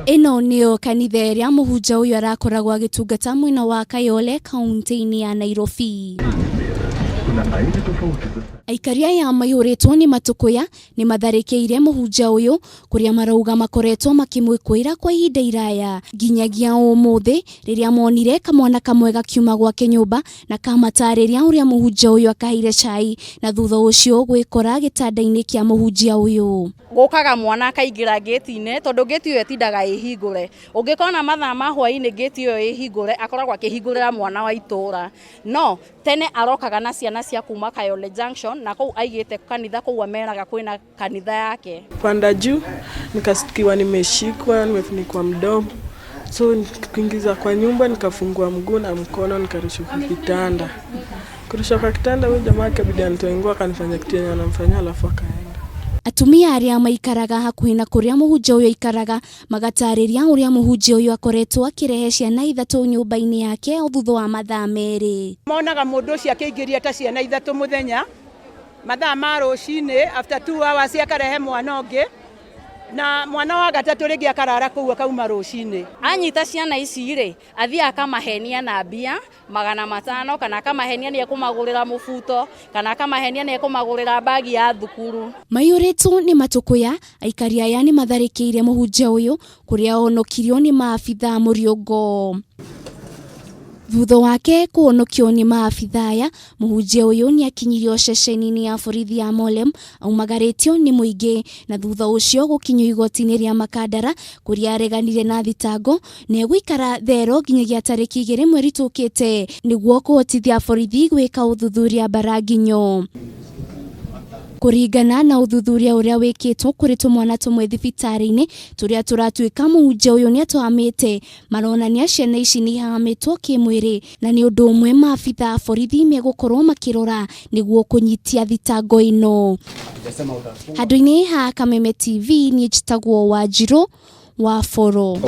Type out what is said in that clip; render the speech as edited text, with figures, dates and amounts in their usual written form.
Ino nio kanitha iria muhunjia uyu arakoragwo agitungata mwena wa Kayole kaunti-ini ya Nairobi. Aikari aya maiyuritwo ni matukuya ni matharikiire muhunjia uyu kuria marauga makoretwo makimwikuira kwa ihinda iraya nginyagia umuthi riria monire kamwana kamwe gakiuma gwake nyumba na kamatariria uria muhunjia uyu akahire chai na thutha ucio gwikora gitanda-ini kia muhunjia uyu. Gukaga mwana akaingira gate-ini tondu gate iyo etindaga ihingure. Ungikona mathaa ma hwaini gate iyo ihingure akoragwo akihingurira mwana wa itura. No tene arokaga na ciana cia kuuma Kayole Junction na kou aigite kanitha kou ameraga kwina kanitha yake. Panda juu nikasikiwa nimeshikwa, nimefunikwa mdomo. So kuingiza kwa nyumba nikafungua mguu na mkono nikarushwa kwa kitanda. Kurushwa kwa kitanda huyo jamaa akabidi anitoe akanifanya kitu yenye anamfanyia alafu akaenda. Atumia aria maikaraga hakuhi na kuria muhunjia uyu aikaraga magatariria uria muhunjia uyu akoretwo akirehe ciana ithatu nyumba-ini yake thutha wa mathaa meri. Monaga mundu ucio akingĩria ta ciana ithatu muthenya mathaa ma rucini after 2 hours akarehe mwana ũngĩ na mwana wa gatatu ringi akarara kuu akauma rucini. Anyita ciana ici ri athii akamahenia na mbia 500 kana akamahenia ni ekumagurira mubuto kana akamahenia ni ekumagurira bagi ya thukuru. Maiyuritwo ni matukuya aikari aya ni matharikiire muhunjia uyu kuria ahonokirio ni maabithaa muriungo. Thutha wake kuonokio ni maabithaa aya muhunjia uyu ni akinyirio ceceni-ini ya borithi ya Molem aumagaritio ni muingi na thutha ucio gukinyio igoti-ini ria Makadara kuria areganire na thitango ne gwikara thero nginyagia tariki 2 mweri tukite niguo kuhotithia borithi gwika uthuthuria baranginyo. Kuringana na uthuthuria uria wikitwo kuri tumwana tumwe thibitari-ini turia turatuika muhunjia uyu ni atwahamite maronania ciana ici ni hamitwo kimwiri na ni undu umwe maabithaa borithi megukorwo makirora niguo kunyitia thitango ino. Handu-ini ha Kameme TV ni njitagwo Wanjiru wa Foro.